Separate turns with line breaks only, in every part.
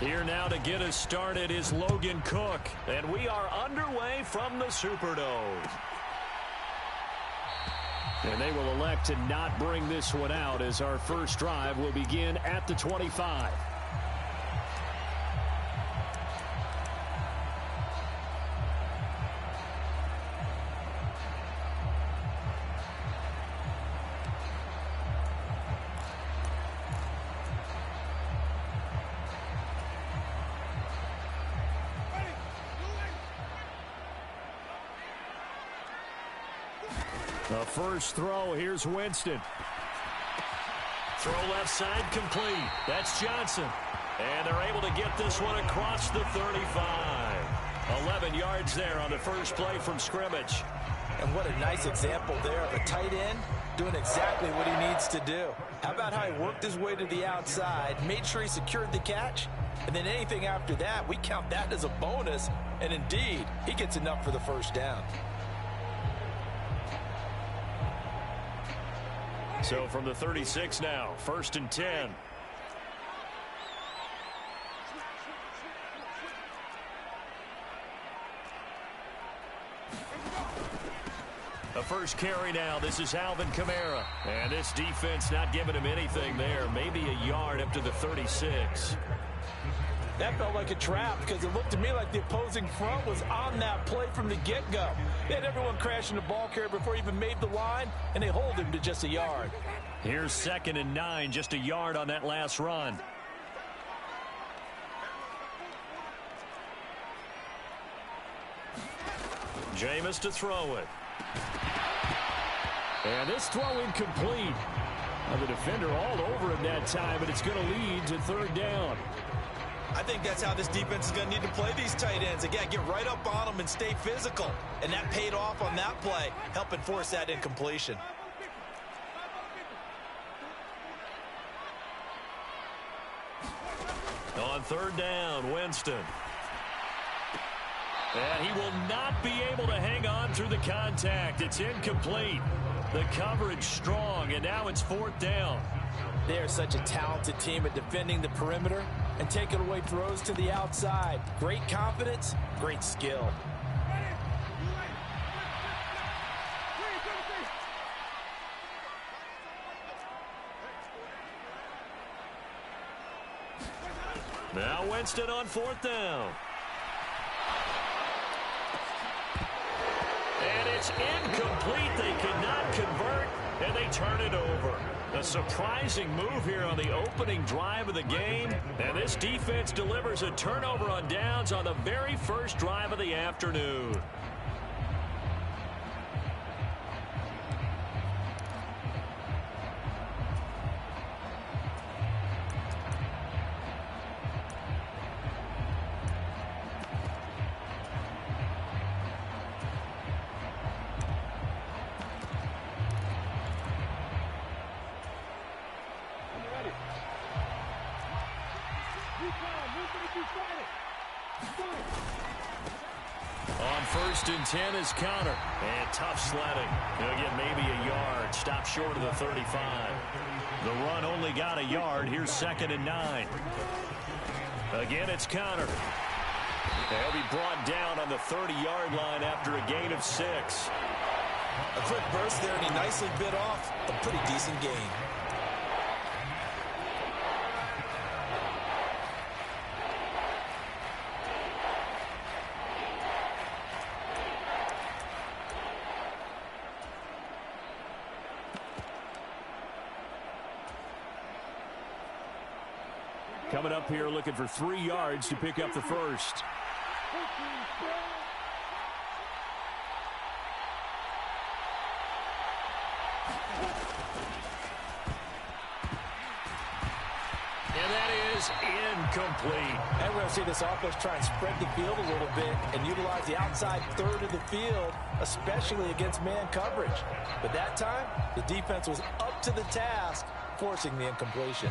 Here now to get us started is Logan Cook. And we are underway from the Superdome. And they will elect to not bring this one out as our first drive will begin at the 25. The first throw, here's Winston. Throw left side complete. That's Johnson. And they're able to get this one across the 35. 11 yards there on the first play from scrimmage.
And what a nice example there of a tight end doing exactly what he needs to do. How about how he worked his way to the outside, made sure he secured the catch, and then anything after that, we count that as a bonus. And indeed, he gets enough for the first down.
So from the 36 now, 1st and 10. The first carry now, this is Alvin Kamara. And this defense not giving him anything there. Maybe a yard up to the 36.
That felt like a trap because it looked to me like the opposing front was on that play from the get-go. They had everyone crashing the ball carrier before he even made the line, and they hold him to just a yard.
Here's 2nd and 9, just a yard on that last run. Jameis to throw it. And this throw incomplete. Now the defender all over him that time, but it's going to lead to 3rd down.
I think that's how this defense is going to need to play these tight ends. Again, get right up on them and stay physical. And that paid off on that play, helping force that incompletion.
On 3rd down, Winston. And he will not be able to hang on through the contact. It's incomplete. The coverage strong, and now it's 4th down.
They are such a talented team at defending the perimeter and taking away throws to the outside. Great confidence, great skill.
Now Winston on 4th down. And it's incomplete. They cannot convert, and they turn it over. A surprising move here on the opening drive of the game. And this defense delivers a turnover on downs on the very first drive of the afternoon. On 1st and 10 is Conner. And tough sledding. He'll get maybe a yard. Stop short of the 35. The run only got a yard. Here's 2nd and 9. Again, it's Conner. He'll be brought down on the 30-yard line after a gain of 6.
A quick burst there, and he nicely bit off a pretty decent gain.
Coming up here looking for 3 yards to pick up the first. And that is incomplete.
And we're going to see this offense try and spread the field a little bit and utilize the outside third of the field, especially against man coverage. But that time, the defense was up to the task, forcing the incompletion.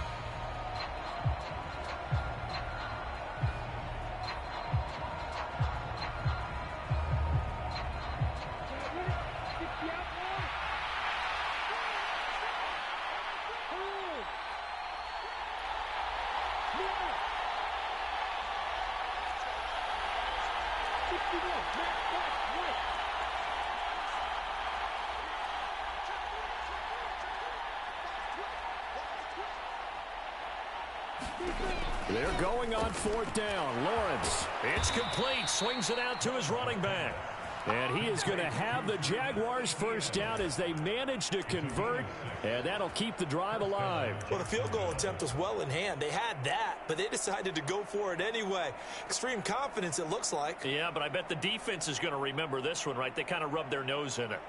They're going on fourth down. Lawrence, it's complete. Swings it out to his running back. And he is going to have the Jaguars first down as they manage to convert, and that'll keep the drive alive.
Well, the field goal attempt was well in hand. They had that, but they decided to go for it anyway. Extreme confidence, it looks like.
Yeah, but I bet the defense is going to remember this one, right? They kind of rubbed their nose in it.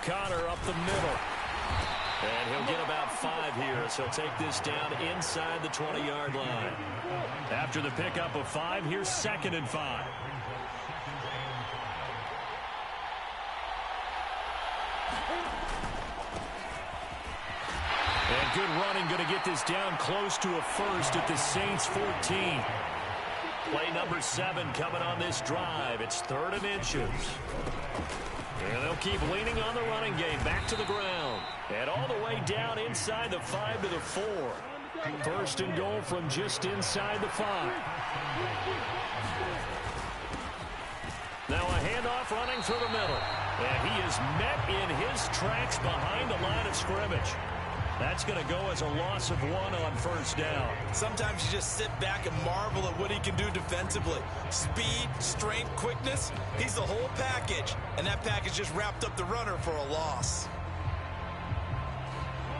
Connor up the middle. And he'll get about 5 here, so he'll take this down inside the 20-yard line. After the pickup of 5, here's 2nd and 5. And good running, going to get this down close to a first at the Saints 14. Play number 7 coming on this drive. It's 3rd and inches. And they'll keep leaning on the running game. Back to the ground. And all the way down inside the 5 to the 4. 1st and goal from just inside the 5. Now a handoff running through the middle. And he is met in his tracks behind the line of scrimmage. That's going to go as a loss of 1 on 1st down.
Sometimes you just sit back and marvel at what he can do defensively. Speed, strength, quickness. He's the whole package. And that package just wrapped up the runner for a loss.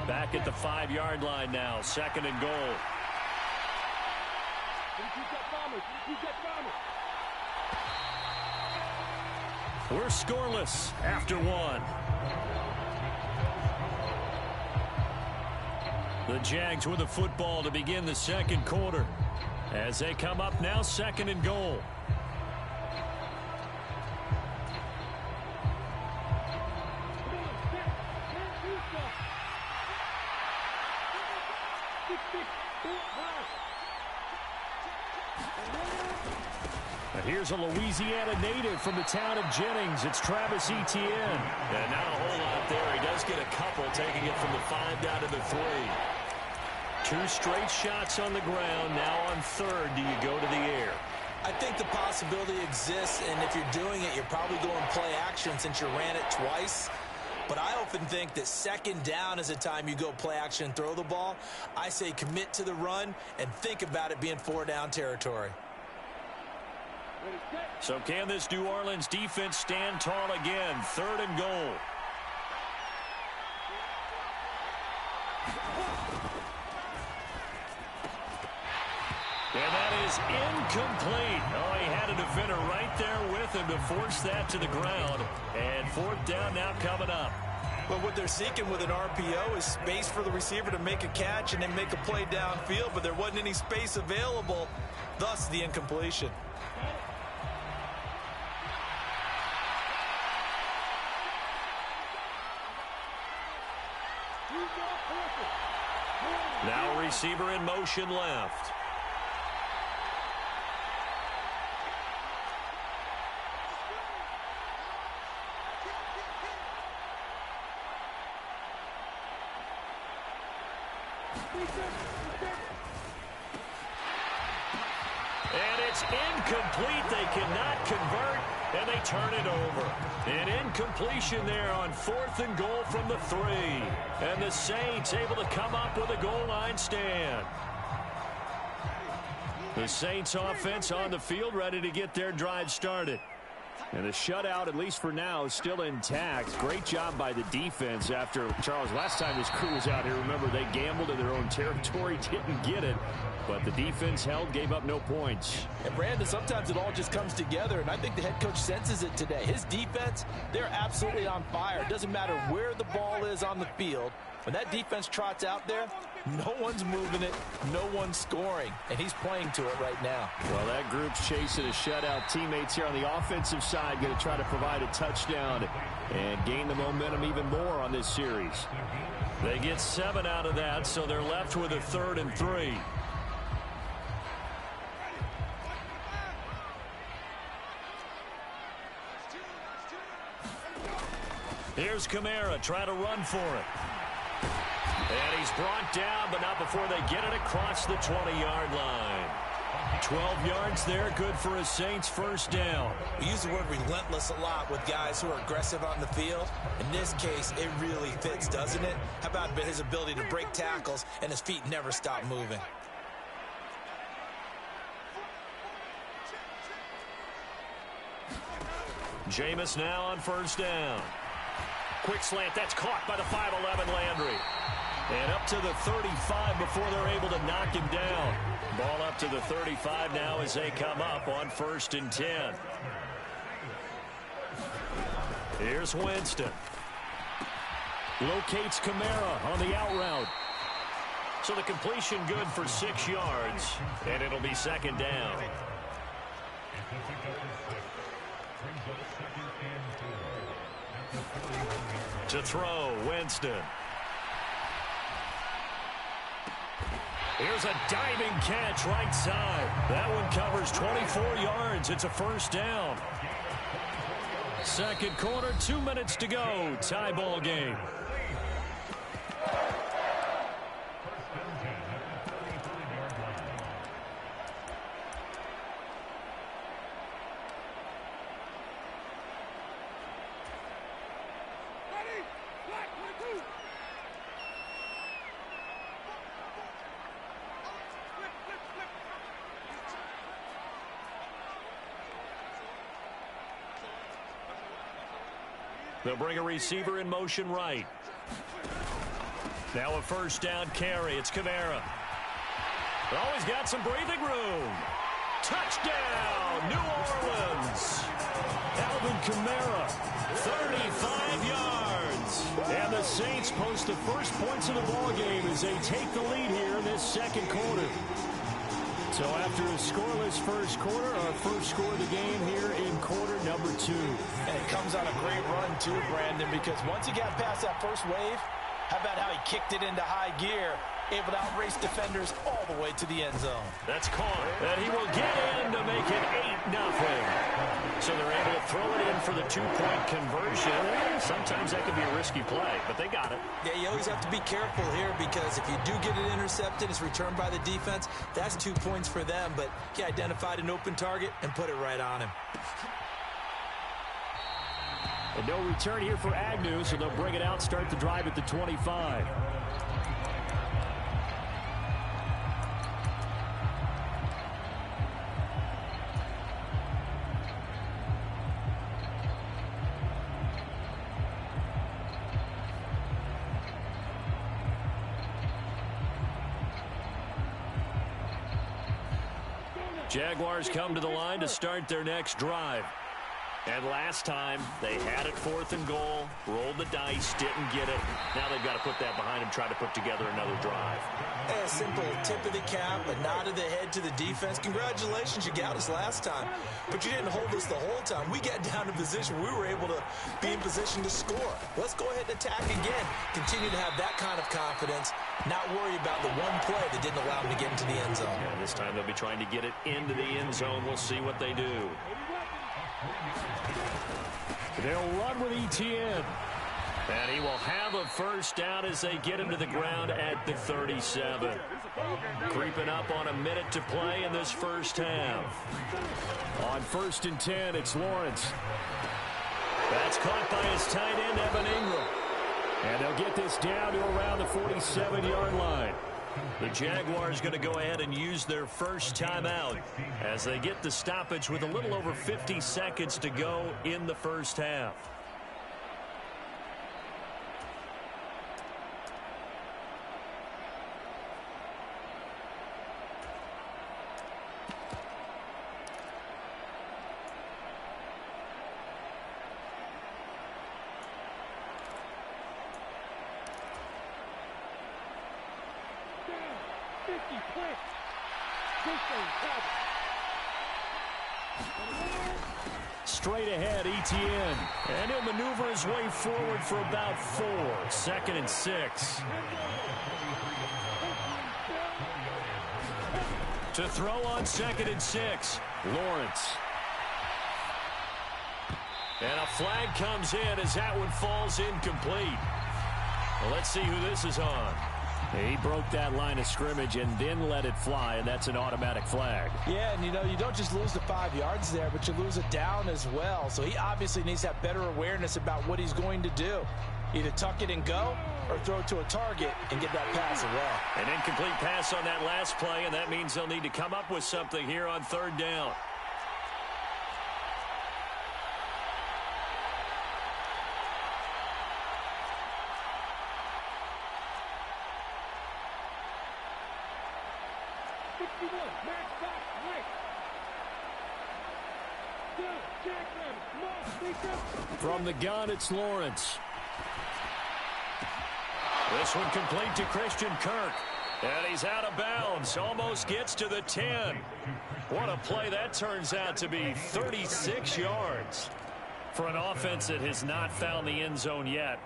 Back at the 5-yard line now. 2nd and goal. We're scoreless after 1. The Jags with the football to begin the 2nd quarter. As they come up now, 2nd and goal. And here's a Louisiana native from the town of Jennings. It's Travis Etienne. And not a whole lot there. He does get a couple, taking it from the 5 down to the 3. 2 straight shots on the ground. Now on 3rd, do you go to the air?
I think the possibility exists, and if you're doing it, you're probably going play action since you ran it twice. But I often think that 2nd down is a time you go play action and throw the ball. I say commit to the run and think about it being 4 down territory.
So can this New Orleans defense stand tall again? 3rd and goal. And that is incomplete. Oh, he had a defender right there with him to force that to the ground. And 4th down now coming up.
But what they're seeking with an RPO is space for the receiver to make a catch and then make a play downfield, but there wasn't any space available, thus the incompletion.
Now receiver in motion left. And it's incomplete. They cannot convert, and they turn it over. An incompletion there on 4th and goal from the 3. And the Saints able to come up with a goal line stand. The Saints offense on the field, ready to get their drive started. And the shutout, at least for now, is still intact. Great job by the defense after, Charles, last time this crew was out here, remember, they gambled in their own territory, didn't get it. But the defense held, gave up no points.
And Brandon, sometimes it all just comes together, and I think the head coach senses it today. His defense, they're absolutely on fire. It doesn't matter where the ball is on the field. When that defense trots out there, no one's moving it, no one's scoring, and he's playing to it right now.
Well, that group's chasing a shutout. Teammates here on the offensive side going to try to provide a touchdown and gain the momentum even more on this series. They get 7 out of that, so they're left with a 3rd and 3. Here's Kamara trying to run for it. And he's brought down, but not before they get it across the 20-yard line. 12 yards there, good for a Saints first down.
We use the word relentless a lot with guys who are aggressive on the field. In this case, it really fits, doesn't it? How about his ability to break tackles and his feet never stop moving?
Jameis now on first down. Quick slant, that's caught by the 5'11" Landry. And up to the 35 before they're able to knock him down. Ball up to the 35 now as they come up on 1st and 10. Here's Winston. Locates Kamara on the out route. So the completion good for 6 yards, and it'll be 2nd down. To throw, Winston. Here's a diving catch right side. That one covers 24 yards. It's a first down. Second quarter, 2 minutes to go. Tie ball game. They'll bring a receiver in motion right. Now a first down carry. It's Kamara. Always got some breathing room. Touchdown, New Orleans. Alvin Kamara, 35 yards. And the Saints post the first points of the ball game as they take the lead here in this second quarter. So after a scoreless first quarter, our first score of the game here in quarter number 2.
And it comes on a great run too, Brandon, because once he got past that first wave, how about how he kicked it into high gear, able to outrace defenders all the way to the end zone.
That's caught, and he will get in to make it 8-0. So they're able to throw it in for the 2-point conversion. Sometimes that can be a risky play, but they got it.
Yeah, you always have to be careful here because if you do get it intercepted, it's returned by the defense, that's 2 points for them, but he identified an open target and put it right on him.
And no return here for Agnew, so they'll bring it out, start the drive at the 25. Jaguars come to the line to start their next drive. And last time, they had it 4th and goal, rolled the dice, didn't get it. Now they've got to put that behind them, try to put together another drive.
A simple tip of the cap, a nod of the head to the defense. Congratulations, you got us last time. But you didn't hold us the whole time. We got down to position. We were able to be in position to score. Let's go ahead and attack again. Continue to have that kind of confidence. Not worry about the one play that didn't allow them to get into the end zone.
Yeah, this time they'll be trying to get it into the end zone. We'll see what they do. They'll run with Etienne. And he will have a first down as they get him to the ground at the 37. Creeping up on a minute to play in this first half. On 1st and 10, it's Lawrence. That's caught by his tight end, Evan Ingram. And they'll get this down to around the 47-yard line. The Jaguars going to go ahead and use their first timeout as they get the stoppage with a little over 50 seconds to go in the first half. straight ahead, Etienne. And he'll maneuver his way forward for about 4. 2nd and 6. To throw on 2nd and 6, Lawrence. And a flag comes in as that one falls incomplete. Well, let's see who this is on. He broke that line of scrimmage and then let it fly, and that's an automatic flag.
Yeah, and you don't just lose the 5 yards there, but you lose it down as well. So he obviously needs to have better awareness about what he's going to do. Either tuck it and go or throw it to a target and get that pass away.
An incomplete pass on that last play, and that means they'll need to come up with something here on 3rd down. From the gun, it's Lawrence. This one complete to Christian Kirk. And he's out of bounds. Almost gets to the 10. What a play that turns out to be. 36 yards. For an offense that has not found the end zone yet,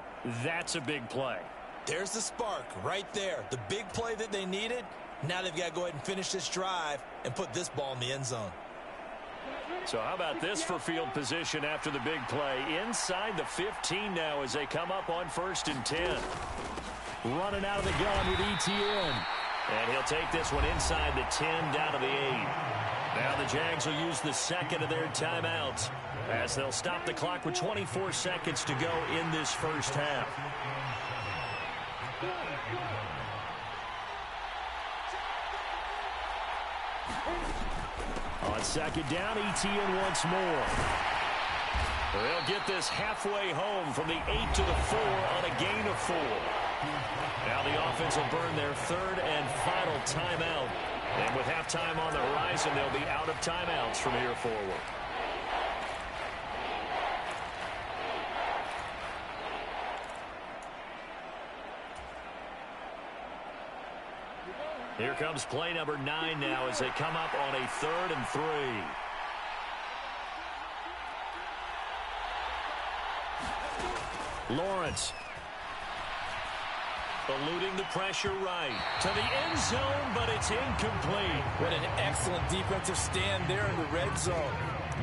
that's a big play.
There's the spark right there. The big play that they needed. Now they've got to go ahead and finish this drive and put this ball in the end zone.
So how about this for field position after the big play? Inside the 15 now as they come up on 1st and 10. Running out of the gun with Etienne. And he'll take this one inside the 10 down to the 8. Now the Jags will use the 2nd of their timeouts as they'll stop the clock with 24 seconds to go in this first half. On 2nd down, Etienne once more. They'll get this halfway home from the 8 to the 4 on a gain of 4. Now the offense will burn their 3rd and final timeout. And with halftime on the horizon, they'll be out of timeouts from here forward. Here comes play number 9 now as they come up on a 3rd and 3. Lawrence. Eluding the pressure right. To the end zone, but it's incomplete.
What an excellent defensive stand there in the red zone.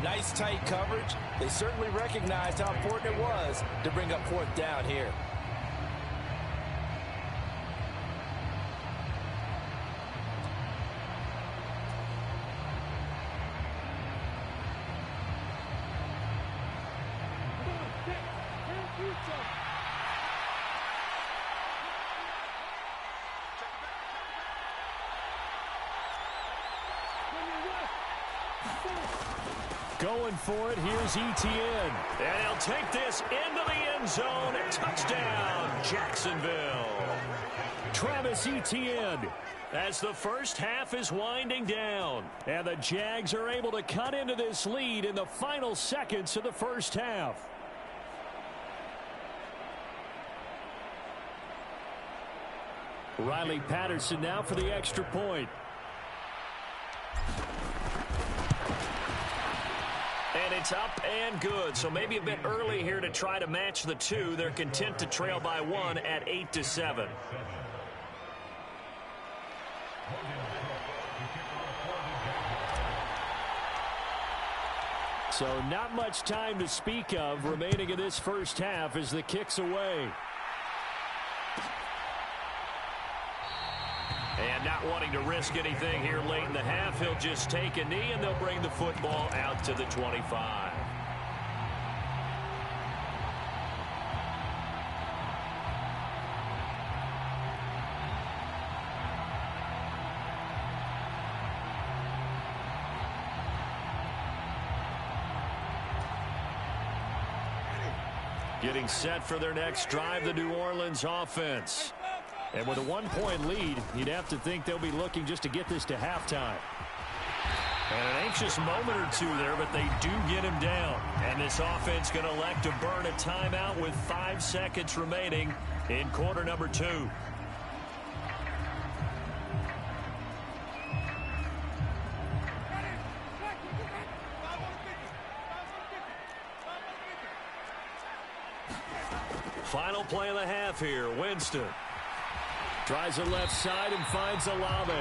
Nice tight coverage. They certainly recognized how important it was to bring up 4th down here.
Going for it, here's Etienne. And he'll take this into the end zone. Touchdown, Jacksonville. Travis Etienne as the first half is winding down. And the Jags are able to cut into this lead in the final seconds of the first half. Riley Patterson now for the extra point. And it's up and good. So maybe a bit early here to try to match the 2. They're content to trail by 1 at 8-7. So not much time to speak of remaining in this first half as the kick's away. And not wanting to risk anything here late in the half, he'll just take a knee and they'll bring the football out to the 25. Getting set for their next drive, the New Orleans offense. And with a 1-point lead, you'd have to think they'll be looking just to get this to halftime. And an anxious moment or two there, but they do get him down. And this offense going to elect to burn a timeout with 5 seconds remaining in quarter number 2. Final play of the half here. Winston tries it left side and finds Olave.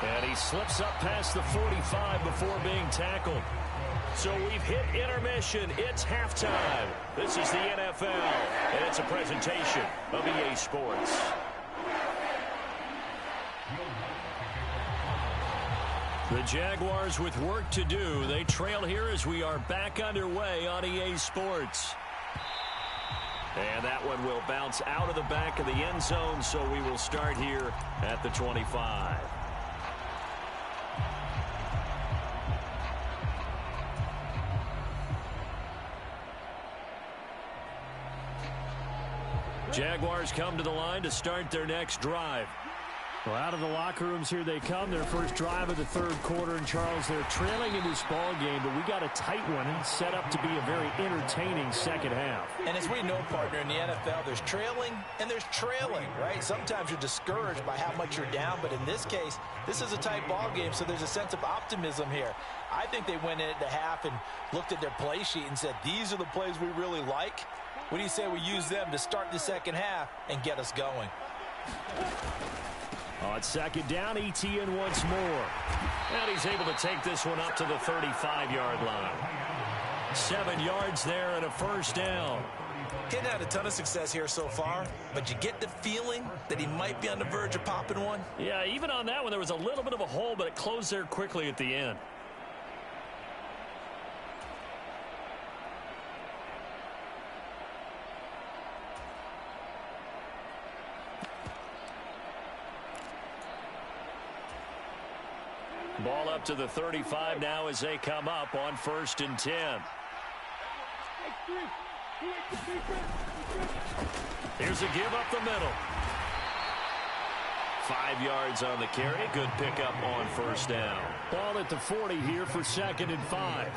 And he slips up past the 45 before being tackled. So we've hit intermission. It's halftime. This is the NFL, and it's a presentation of EA Sports. The Jaguars with work to do. They trail here as we are back underway on EA Sports. And that one will bounce out of the back of the end zone, so we will start here at the 25. Jaguars come to the line to start their next drive.
Well, out of the locker rooms here they come. Their first drive of the third quarter. And, Charles, they're trailing in this ball game, but we got a tight one and set up to be a very entertaining second half.
And as we know, partner, in the NFL, there's trailing and there's trailing, right? Sometimes you're discouraged by how much you're down, but in this case, this is a tight ball game, so there's a sense of optimism here. I think they went in at the half and looked at their play sheet and said, these are the plays we really like. What do you say we use them to start the second half and get us going?
On second down, Etienne once more. And he's able to take this one up to the 35-yard line. 7 yards there and a first down.
Hadn't had a ton of success here so far, but you get the feeling that he might be on the verge of popping one.
Yeah, even on that one, there was a little bit of a hole, but it closed there quickly at the end. Ball up to the 35 now as they come up on 1st and 10. Here's a give up the middle. 5 yards on the carry. Good pickup on first down.
Ball at the 40 here for 2nd and 5.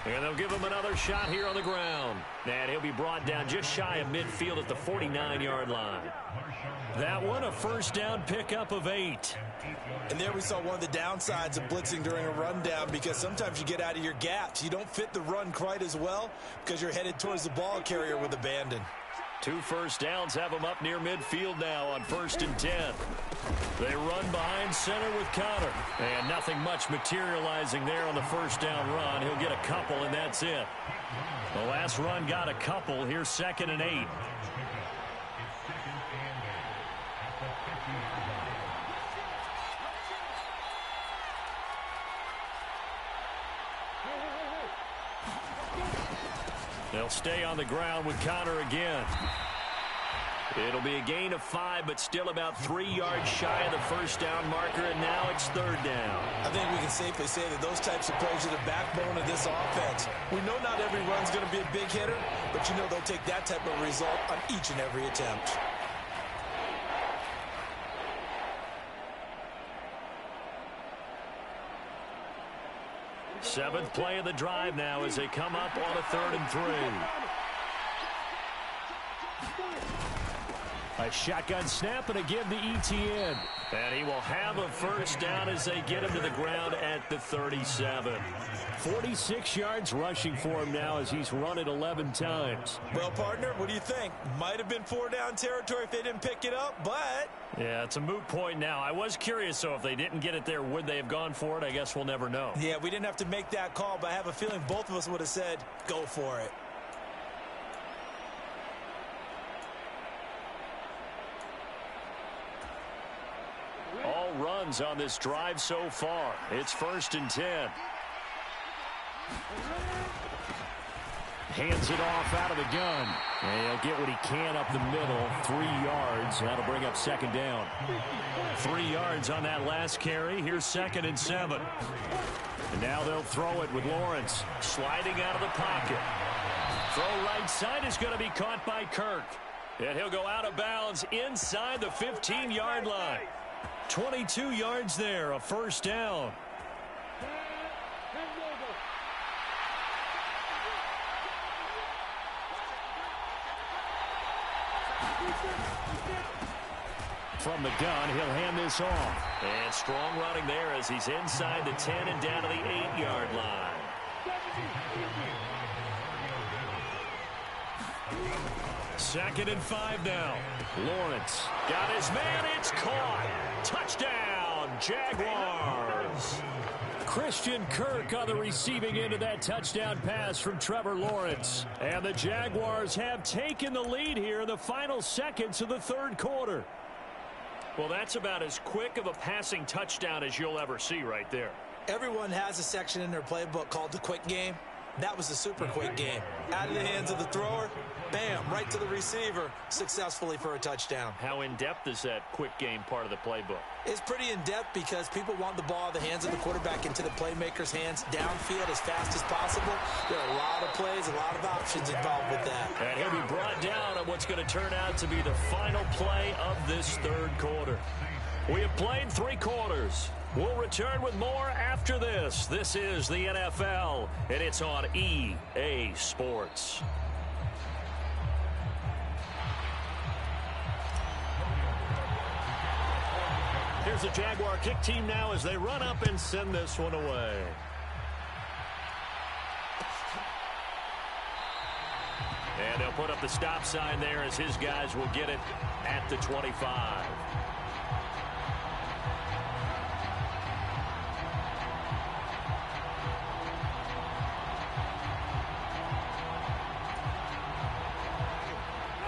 And they'll give him another shot here on the ground. And he'll be brought down just shy of midfield at the 49-yard line. That one, a first down pickup of 8.
And there we saw one of the downsides of blitzing during a rundown, because sometimes you get out of your gaps. You don't fit the run quite as well because you're headed towards the ball carrier with abandon.
2 first downs have them up near midfield now on 1st and 10. They run behind center with Connor. And nothing much materializing there on the first down run. He'll get a couple, and that's it. The last run got a couple. Here's 2nd and 8. They'll stay on the ground with Connor again. It'll be a gain of 5, but still about 3 yards shy of the first down marker, and now it's 3rd down.
I think we can safely say that those types of plays are the backbone of this offense. We know not every run's going to be a big hitter, but you know they'll take that type of result on each and every attempt.
Seventh play of the drive now as they come up on a 3rd and 3. A shotgun snap and a give to Etienne. And he will have a first down as they get him to the ground at the 37. 46 yards rushing for him now as he's run it 11 times.
Well, partner, what do you think? Might have been 4-down territory if they didn't pick it up, but...
Yeah, it's a moot point now. I was curious, so if they didn't get it there, would they have gone for it? I guess we'll never know.
Yeah, we didn't have to make that call, but I have a feeling both of us would have said, go for it.
All runs on this drive so far. It's 1st and 10. Hands it off out of the gun. And he'll get what he can up the middle. 3 yards. That'll bring up 2nd down. 3 yards on that last carry. Here's 2nd and 7. And now they'll throw it with Lawrence sliding out of the pocket. Throw right side is going to be caught by Kirk. And he'll go out of bounds inside the 15-yard line. 22 yards there, a first down.
From the gun, he'll hand this off.
And strong running there as he's inside the 10 and down to the 8-yard line.
Second and 5 now. Lawrence
Got his man. It's caught. Touchdown, Jaguars.
Christian Kirk on the receiving end of that touchdown pass from Trevor Lawrence. And the Jaguars have taken the lead here in the final seconds of the third quarter.
Well, that's about as quick of a passing touchdown as you'll ever see right there.
Everyone has a section in their playbook called the quick game. That was the super quick game. Out of the hands of the thrower, bam, right to the receiver, successfully for a touchdown.
How in-depth is that quick game part of the playbook?
It's pretty in-depth because people want the ball in the hands of the quarterback into the playmaker's hands downfield as fast as possible. There are a lot of plays, a lot of options involved with that.
And he'll be brought down on what's going to turn out to be the final play of this third quarter. We have played 3 quarters. We'll return with more after this. This is the NFL, and it's on EA Sports. Here's the Jaguar kick team now as they run up and send this one away. And they'll put up the stop sign there as his guys will get it at the 25.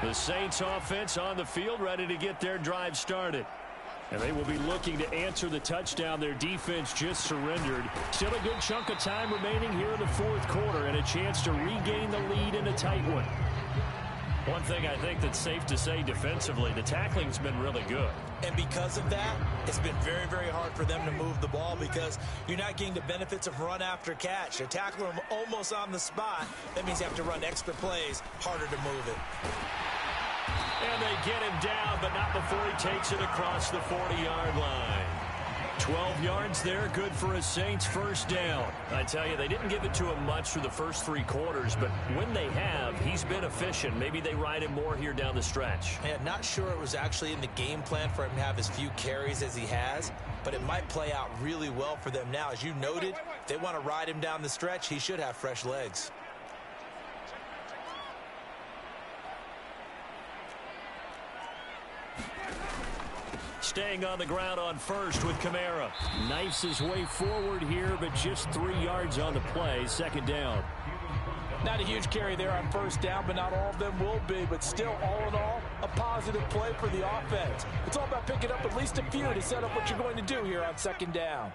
The Saints offense on the field ready to get their drive started. And they will be looking to answer the touchdown their defense just surrendered. Still a good chunk of time remaining here in the fourth quarter and a chance to regain the lead in a tight one. One thing I think that's safe to say defensively, the tackling's been really good.
And because of that, it's been very, very hard for them to move the ball because you're not getting the benefits of run after catch. They tackle them almost on the spot. That means you have to run extra plays, harder to move it.
And they get him down, but not before he takes it across the 40-yard line. 12 yards there, good for a Saints first down. I tell you, they didn't give it to him much through the first 3 quarters, but when they have, he's been efficient. Maybe they ride him more here down the stretch.
Man, not sure it was actually in the game plan for him to have as few carries as he has, but it might play out really well for them now. As you noted, if they want to ride him down the stretch, he should have fresh legs.
Staying on the ground on first with Kamara.
Knifes his way forward here, but just 3 yards on the play. Second down.
Not a huge carry there on first down, but not all of them will be. But still, all in all, a positive play for the offense. It's all about picking up at least a few to set up what you're going to do here on second down.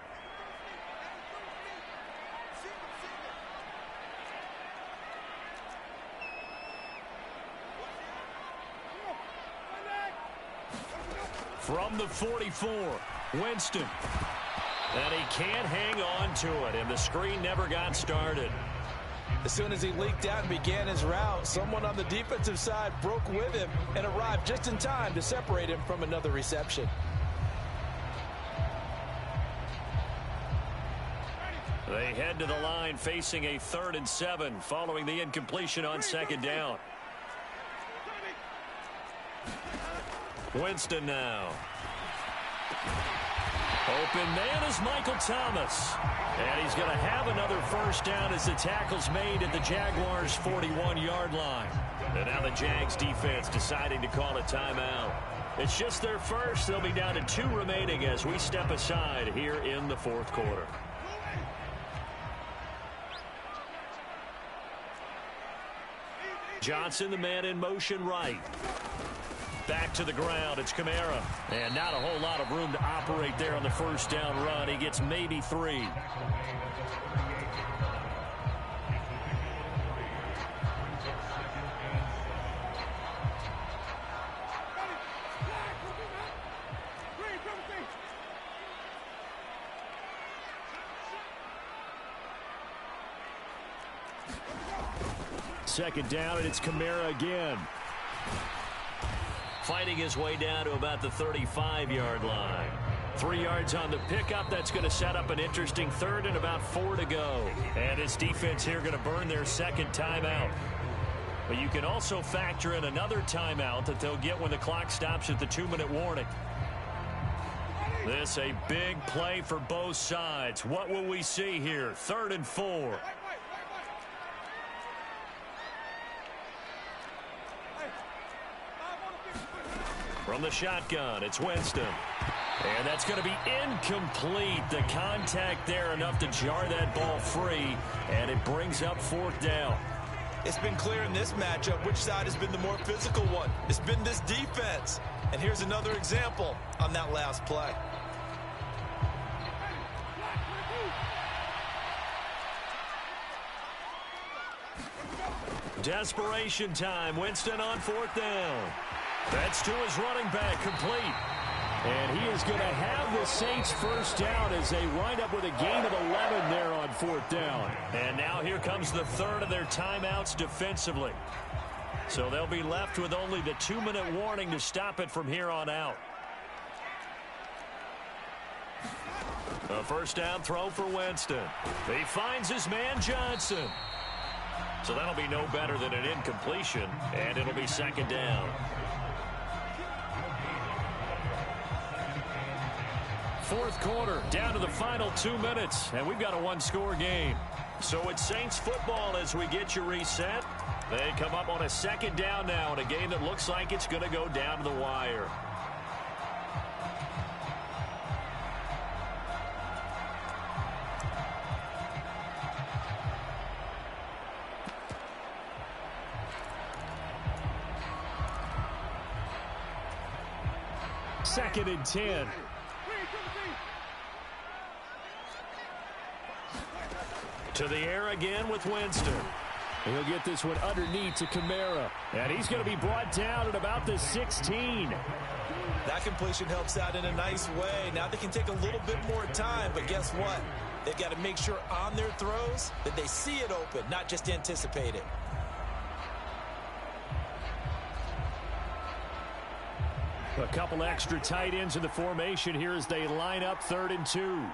From the 44, Winston. And he can't hang on to it, and the screen never got started.
As soon as he leaked out and began his route, someone on the defensive side broke with him and arrived just in time to separate him from another reception.
They head to the line facing a 3rd and 7 following the incompletion on second down. Winston now. Open man is Michael Thomas. And he's going to have another first down as the tackle's made at the Jaguars' 41-yard line. And now the Jags defense deciding to call a timeout. It's just their first. They'll be down to 2 remaining as we step aside here in the fourth quarter. Johnson, the man in motion right. Back to the ground. It's Kamara. And not a whole lot of room to operate there on the first down run. He gets maybe 3.
Second down, and it's Kamara again.
Fighting his way down to about the 35-yard line. 3 yards on the pickup. That's going to set up an interesting 3rd and about 4 to go. And his defense here going to burn their second timeout. But you can also factor in another timeout that they'll get when the clock stops at the 2-minute warning. This a big play for both sides. What will we see here? 3rd and 4. From the shotgun, it's Winston. And that's going to be incomplete. The contact there enough to jar that ball free, and it brings up 4th down.
It's been clear in this matchup which side has been the more physical one. It's been this defense. And here's another example on that last play.
Desperation time. Winston on 4th down. That's to his running back, complete. And he is going to have the Saints first down as they wind up with a gain of 11 there on 4th down.
And now here comes the 3rd of their timeouts defensively. So they'll be left with only the 2-minute warning to stop it from here on out. A first down throw for Winston. He finds his man Johnson. So that'll be no better than an incompletion, and it'll be 2nd down. 4th quarter, down to the final 2 minutes, and we've got a 1-score game. So it's Saints football as we get you reset. They come up on a 2nd down now in a game that looks like it's going to go down to the wire. Second and 10. To the air again with Winston. He'll get this one underneath to Kamara. And he's going to be brought down at about the 16.
That completion helps out in a nice way. Now they can take a little bit more time, but guess what? They've got to make sure on their throws that they see it open, not just anticipate it.
A couple extra tight ends in the formation here as they line up 3rd and 2.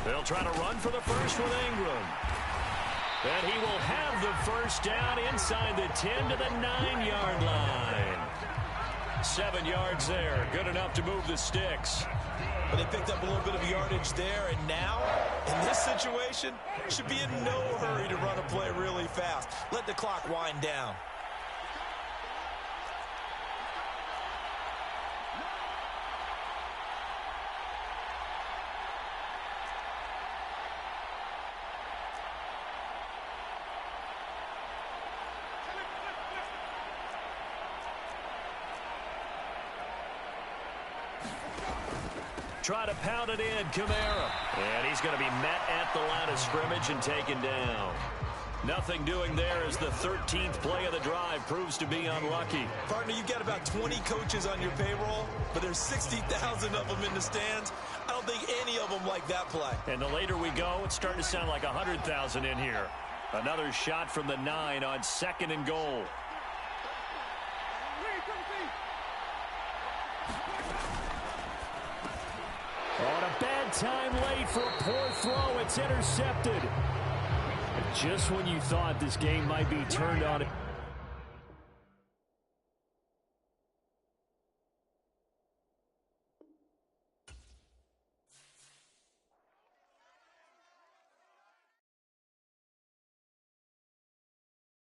They'll try to run for the first with Ingram. And he will have the first down inside the 10 to the 9-yard line. 7 yards there. Good enough to move the sticks.
But they picked up a little bit of yardage there, and now, in this situation, should be in no hurry to run a play really fast. Let the clock wind down.
Try to pound it in, Kamara. And he's going to be met at the line of scrimmage and taken down. Nothing doing there as the 13th play of the drive proves to be unlucky.
Partner, you've got about 20 coaches on your payroll, but there's 60,000 of them in the stands. I don't think any of them like that play.
And the later we go, it's starting to sound like 100,000 in here. Another shot from the 9 on 2nd and goal. On a bad time late for a poor throw, it's intercepted. Just when you thought this game might be turned on.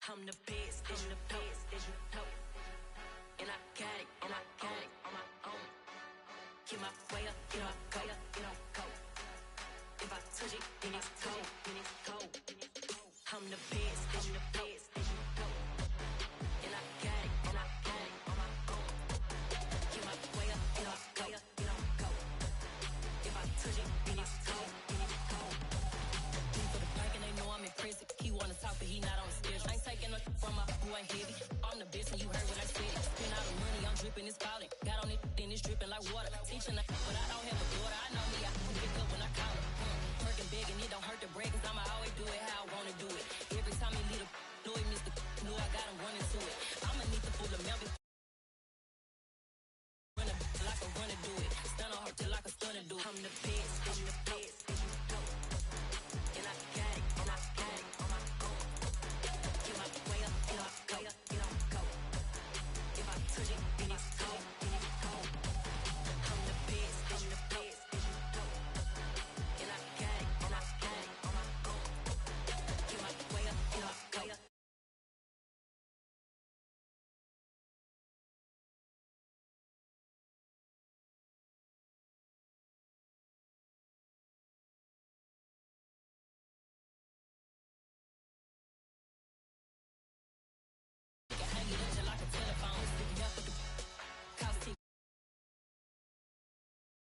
I'm the best, I'm the best, as you know. And I got it, on my own. Get my way up, get my go, go. If I touch it, then it's cold, I'm the best, as you know. And I got it, on my own. Get my way up, get my go. If I touch it, then it's cold, for the park and they know I'm impressive. He wanna talk, but he not on the schedule. I ain't taking nothing from my boy heavy. I'm the best, and you heard what I said. Spend all the money, I'm dripping, it's falling. Got on it, then it's dripping like water. Teaching, but I don't have a daughter. I know me, I can pick up when I call her. Working big, and it don't hurt to break, 'cause I'ma always do it how I wanna do it. Every time he lead a know he missed the know I got him running to it. I'ma need to pull him out. Run like a runner do it. Stun on her till like a stunner do. I'm the